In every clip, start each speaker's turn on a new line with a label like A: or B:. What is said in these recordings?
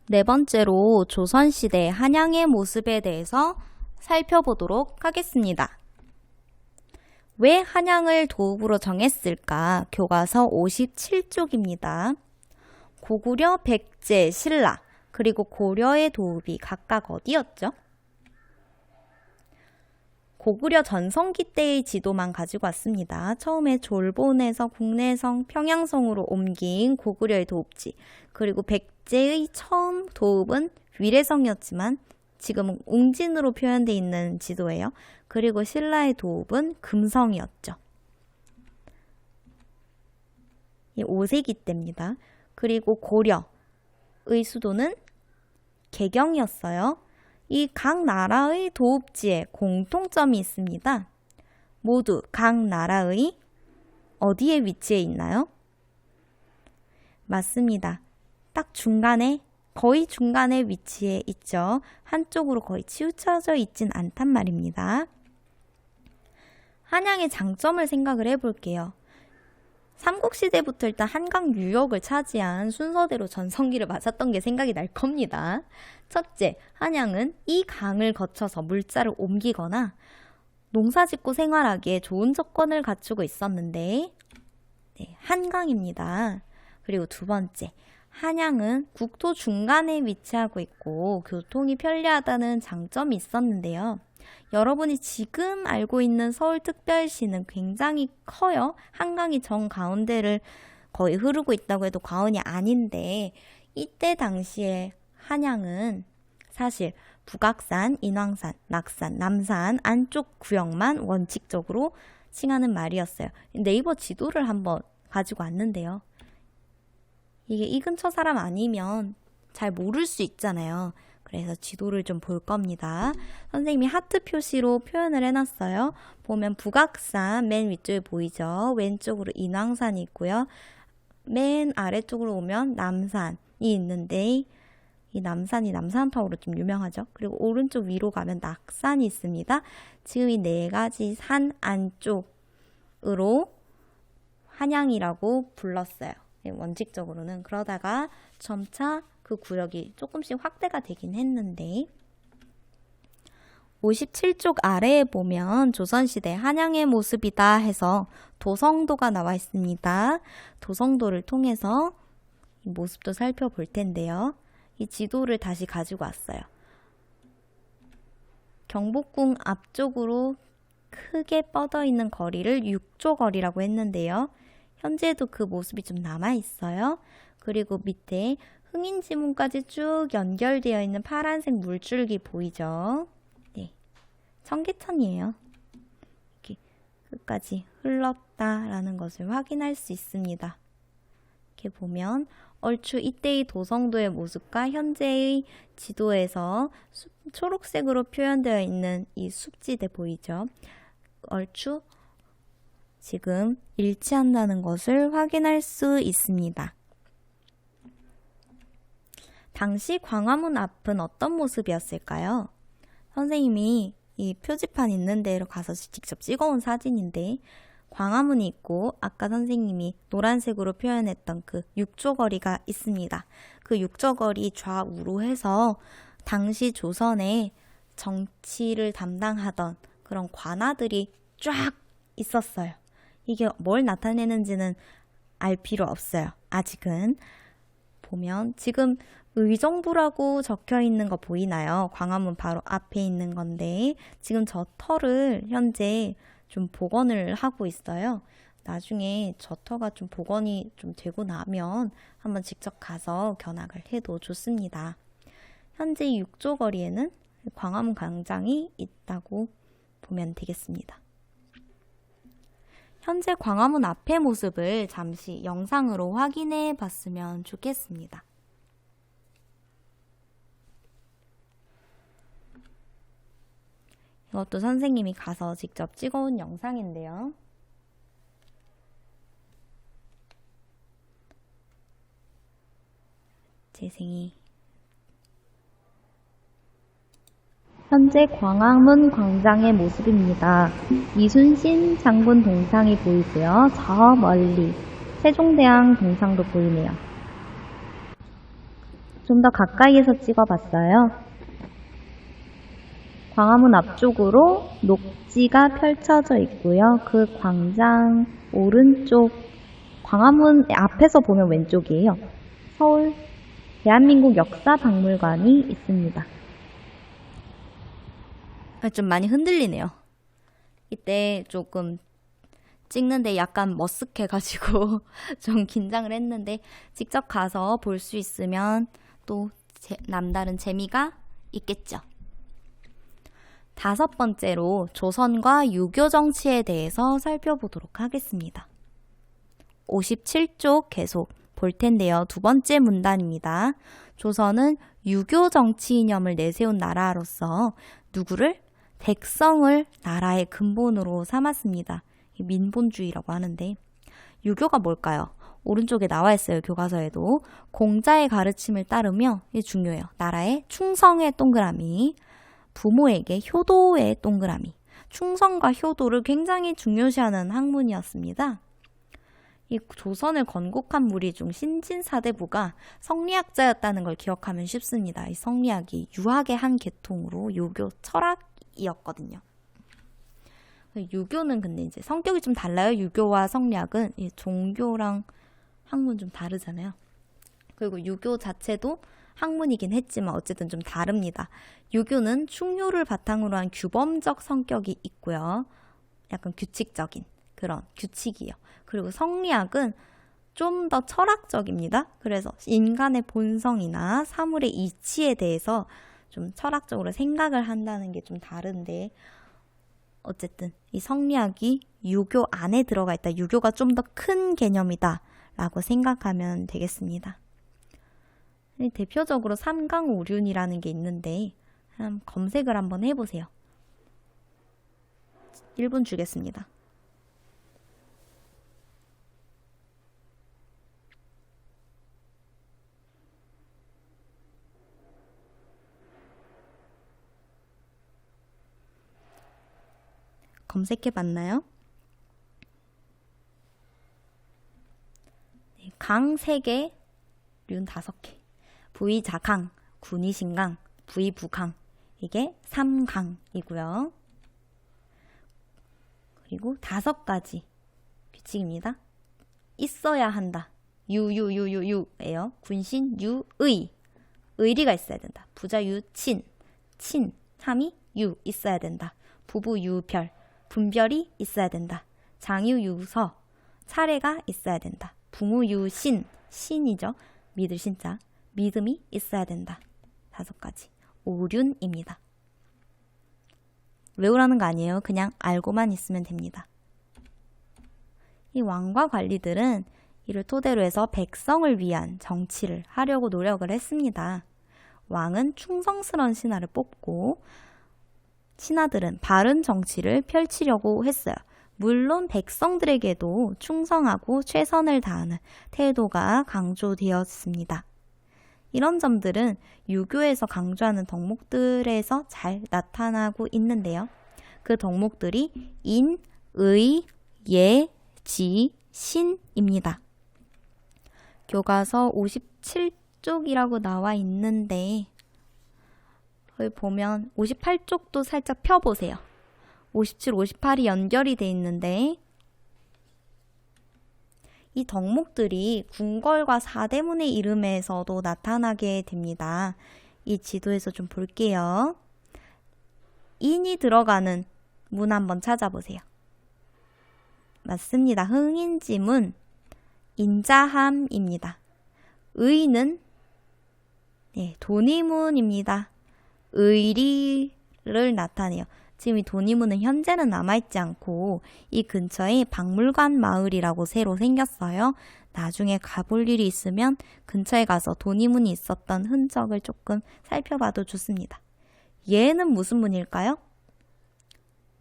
A: 네 번째로 조선시대 한양의 모습에 대해서 살펴보도록 하겠습니다. 왜 한양을 도읍으로 정했을까? 교과서 57쪽입니다. 고구려, 백제, 신라, 그리고 고려의 도읍이 각각 어디였죠? 고구려 전성기 때의 지도만 가지고 왔습니다. 처음에 졸본에서 국내성, 평양성으로 옮긴 고구려의 도읍지, 그리고 백제의 처음 도읍은 위례성이었지만 지금은 웅진으로 표현되어 있는 지도예요. 그리고 신라의 도읍은 금성이었죠. 이 5세기 때입니다. 그리고 고려의 수도는 개경이었어요. 이 각 나라의 도읍지에 공통점이 있습니다. 모두 각 나라의 어디에 위치해 있나요? 맞습니다. 딱 중간에, 거의 중간에 위치해 있죠. 한쪽으로 거의 치우쳐져 있진 않단 말입니다. 한양의 장점을 생각을 해볼게요. 삼국시대부터 일단 한강 유역을 차지한 순서대로 전성기를 맞았던 게 생각이 날 겁니다. 첫째, 한양은 이 강을 거쳐서 물자를 옮기거나 농사짓고 생활하기에 좋은 조건을 갖추고 있었는데, 한강입니다. 그리고 두 번째, 한양은 국토 중간에 위치하고 있고 교통이 편리하다는 장점이 있었는데요. 여러분이 지금 알고 있는 서울특별시는 굉장히 커요. 한강이 정 가운데를 거의 흐르고 있다고 해도 과언이 아닌데, 이때 당시에 한양은 사실 북악산, 인왕산, 낙산, 남산 안쪽 구역만 원칙적으로 칭하는 말이었어요. 네이버 지도를 한번 가지고 왔는데요. 이게 이 근처 사람 아니면 잘 모를 수 있잖아요. 그래서 지도를 좀 볼 겁니다. 선생님이 하트 표시로 표현을 해놨어요. 보면 북악산 맨 위쪽에 보이죠? 왼쪽으로 인왕산이 있고요. 맨 아래쪽으로 오면 남산이 있는데, 이 남산이 남산타워로 좀 유명하죠. 그리고 오른쪽 위로 가면 낙산이 있습니다. 지금 이 네 가지 산 안쪽으로 한양이라고 불렀어요. 원칙적으로는. 그러다가 점차 그 구역이 조금씩 확대가 되긴 했는데, 57쪽 아래에 보면 조선시대 한양의 모습이다 해서 도성도가 나와 있습니다. 도성도를 통해서 이 모습도 살펴볼 텐데요. 이 지도를 다시 가지고 왔어요. 경복궁 앞쪽으로 크게 뻗어 있는 거리를 육조거리라고 했는데요. 현재도 그 모습이 좀 남아 있어요. 그리고 밑에 흥인지문까지 쭉 연결되어 있는 파란색 물줄기 보이죠? 네, 청계천이에요. 이렇게 끝까지 흘렀다라는 것을 확인할 수 있습니다. 이렇게 보면 얼추 이때의 도성도의 모습과 현재의 지도에서 초록색으로 표현되어 있는 이 숲지대 보이죠? 얼추 지금 일치한다는 것을 확인할 수 있습니다. 당시 광화문 앞은 어떤 모습이었을까요? 선생님이 이 표지판 있는 데로 가서 직접 찍어온 사진인데, 광화문이 있고 아까 선생님이 노란색으로 표현했던 그 육조거리가 있습니다. 그 육조거리 좌우로 해서 당시 조선의 정치를 담당하던 그런 관아들이 쫙 있었어요. 이게 뭘 나타내는지는 알 필요 없어요. 아직은. 보면 지금 의정부라고 적혀 있는 거 보이나요? 광화문 바로 앞에 있는 건데, 지금 저 터를 현재 좀 복원을 하고 있어요. 나중에 저 터가 좀 복원이 좀 되고 나면 한번 직접 가서 견학을 해도 좋습니다. 현재 육조거리에는 광화문 광장이 있다고 보면 되겠습니다. 현재 광화문 앞의 모습을 잠시 영상으로 확인해 봤으면 좋겠습니다. 이것도 선생님이 가서 직접 찍어온 영상인데요. 재생이 현재 광화문 광장의 모습입니다. 이순신 장군 동상이 보이고요. 저 멀리 세종대왕 동상도 보이네요. 좀 더 가까이에서 찍어봤어요. 광화문 앞쪽으로 녹지가 펼쳐져 있고요. 그 광장 오른쪽, 광화문 앞에서 보면 왼쪽이에요. 서울 대한민국 역사박물관이 있습니다. 좀 많이 흔들리네요. 이때 조금 찍는데 약간 머쓱해가지고 좀 긴장을 했는데 직접 가서 볼 수 있으면 또 남다른 재미가 있겠죠. 5번째로 조선과 유교 정치에 대해서 살펴보도록 하겠습니다. 57쪽 계속 볼 텐데요. 2번째 문단입니다. 조선은 유교 정치 이념을 내세운 나라로서 누구를? 백성을 나라의 근본으로 삼았습니다. 민본주의라고 하는데 유교가 뭘까요? 오른쪽에 나와 있어요. 교과서에도. 공자의 가르침을 따르며 이게 중요해요. 나라의 충성의 동그라미, 부모에게 효도의 동그라미. 충성과 효도를 굉장히 중요시하는 학문이었습니다. 이 조선을 건국한 무리 중 신진사대부가 성리학자였다는 걸 기억하면 쉽습니다. 이 성리학이 유학의 한 계통으로 유교 철학이었거든요. 유교는 근데 이제 성격이 좀 달라요. 유교와 성리학은 이 종교랑 학문 좀 다르잖아요. 그리고 유교 자체도 학문이긴 했지만 어쨌든 좀 다릅니다. 유교는 충효를 바탕으로 한 규범적 성격이 있고요. 약간 규칙적인 그런 규칙이요. 그리고 성리학은 좀 더 철학적입니다. 그래서 인간의 본성이나 사물의 이치에 대해서 좀 철학적으로 생각을 한다는 게 좀 다른데 어쨌든 이 성리학이 유교 안에 들어가 있다. 유교가 좀 더 큰 개념이다 라고 생각하면 되겠습니다. 대표적으로 삼강오륜이라는 게 있는데 검색을 한번 해보세요. 1분 주겠습니다. 검색해봤나요? 네, 강 3개, 륜 5개. 부의자강, 군의신강, 부의부강. 이게 3강이고요. 그리고 5가지 규칙입니다. 있어야 한다. 유예요. 군신, 유의. 의리가 있어야 된다. 부자, 유친. 친, 함이, 유 있어야 된다. 부부, 유별. 분별이 있어야 된다. 장유, 유서. 차례가 있어야 된다. 부무, 유신. 신이죠. 믿을 신자. 믿음이 있어야 된다. 5가지. 오륜입니다. 외우라는 거 아니에요. 그냥 알고만 있으면 됩니다. 이 왕과 관리들은 이를 토대로 해서 백성을 위한 정치를 하려고 노력을 했습니다. 왕은 충성스러운 신하를 뽑고 신하들은 바른 정치를 펼치려고 했어요. 물론 백성들에게도 충성하고 최선을 다하는 태도가 강조되었습니다. 이런 점들은 유교에서 강조하는 덕목들에서 잘 나타나고 있는데요. 그 덕목들이 인, 의, 예, 지, 신입니다. 교과서 57쪽이라고 나와 있는데 여기 보면 58쪽도 살짝 펴보세요. 57, 58이 연결이 돼 있는데 이 덕목들이 궁궐과 사대문의 이름에서도 나타나게 됩니다. 이 지도에서 좀 볼게요. 인이 들어가는 문 한번 찾아보세요. 맞습니다. 흥인지문, 인자함입니다. 의는 돈이문입니다. 의리를 나타내요. 지금 이 돈이문은 현재는 남아있지 않고 이 근처에 박물관 마을이라고 새로 생겼어요. 나중에 가볼 일이 있으면 근처에 가서 돈이문이 있었던 흔적을 조금 살펴봐도 좋습니다. 예는 무슨 문일까요?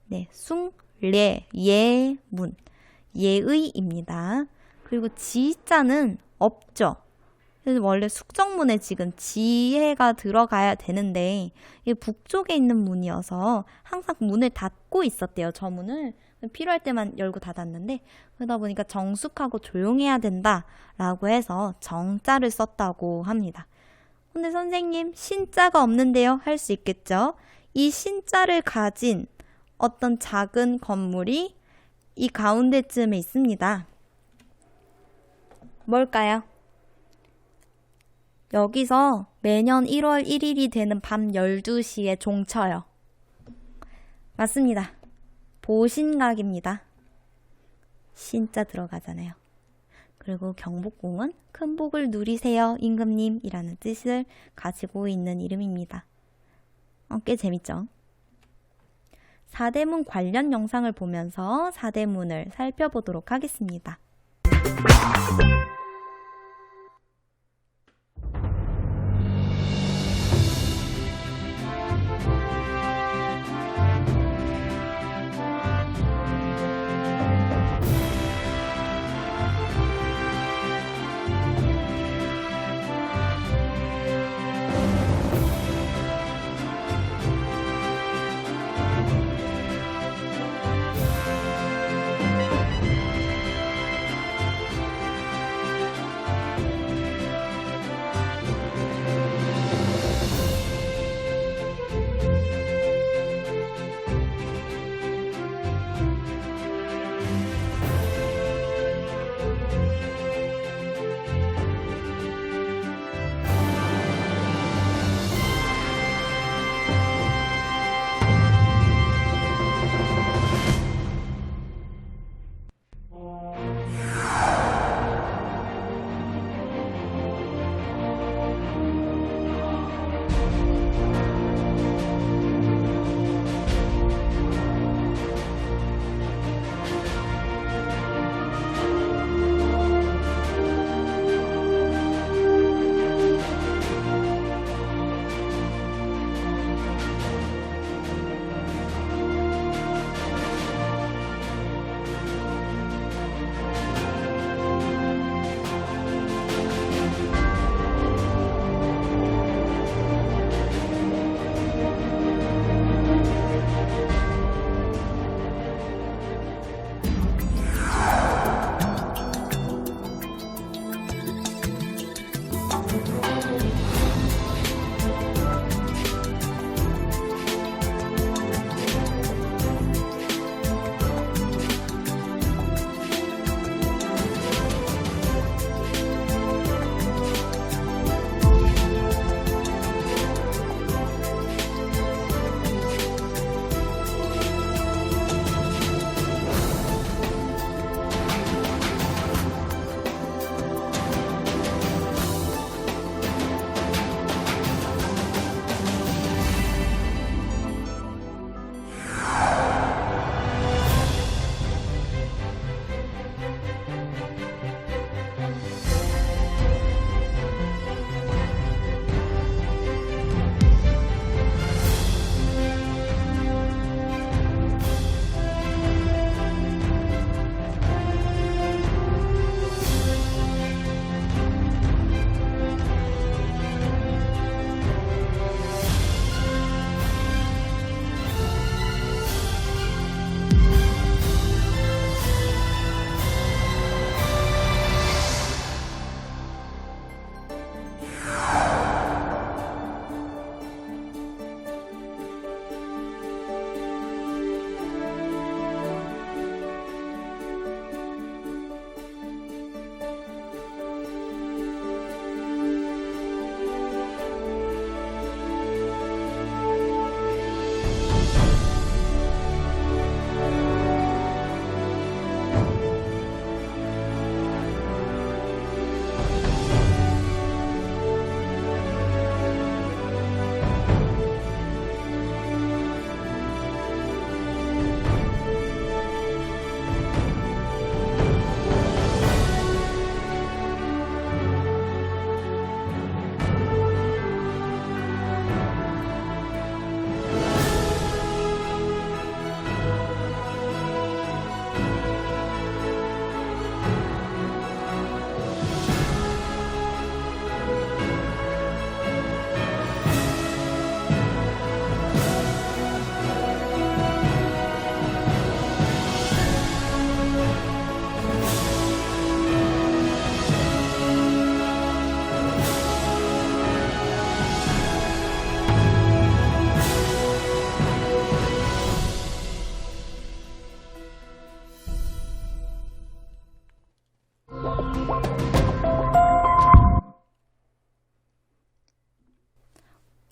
A: 네, 숭례, 예문, 예의입니다. 그리고 지자는 없죠. 그래서 원래 숙정문에 지금 지혜가 들어가야 되는데 이게 북쪽에 있는 문이어서 항상 문을 닫고 있었대요. 저 문을 필요할 때만 열고 닫았는데 그러다 보니까 정숙하고 조용해야 된다라고 해서 정자를 썼다고 합니다. 근데 선생님, 신자가 없는데요? 할 수 있겠죠? 이 신자를 가진 어떤 작은 건물이 이 가운데쯤에 있습니다. 뭘까요? 여기서 매년 1월 1일이 되는 밤 12시에 종쳐요. 맞습니다. 보신각입니다. 신자 들어가잖아요. 그리고 경복궁은 큰 복을 누리세요 임금님이라는 뜻을 가지고 있는 이름입니다. 꽤 재밌죠? 사대문 관련 영상을 보면서 사대문을 살펴보도록 하겠습니다.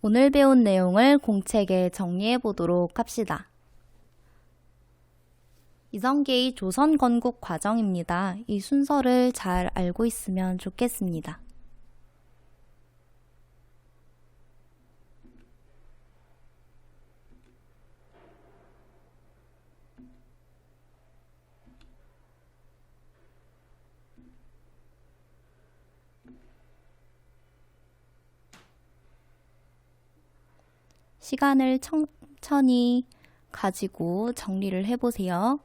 A: 오늘 배운 내용을 공책에 정리해 보도록 합시다. 이성계의 조선 건국 과정입니다. 이 순서를 잘 알고 있으면 좋겠습니다. 시간을 천천히 가지고 정리를 해보세요.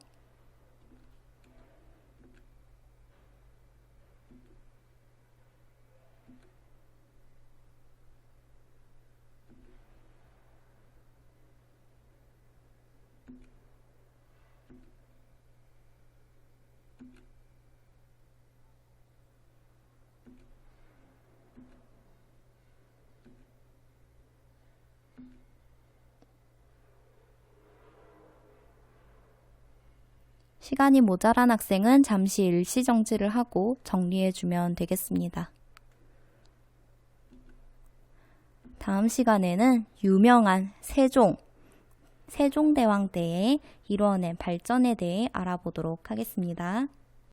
A: 시간이 모자란 학생은 잠시 일시정지를 하고 정리해주면 되겠습니다. 다음 시간에는 유명한 세종대왕 때의 이루어낸 발전에 대해 알아보도록 하겠습니다.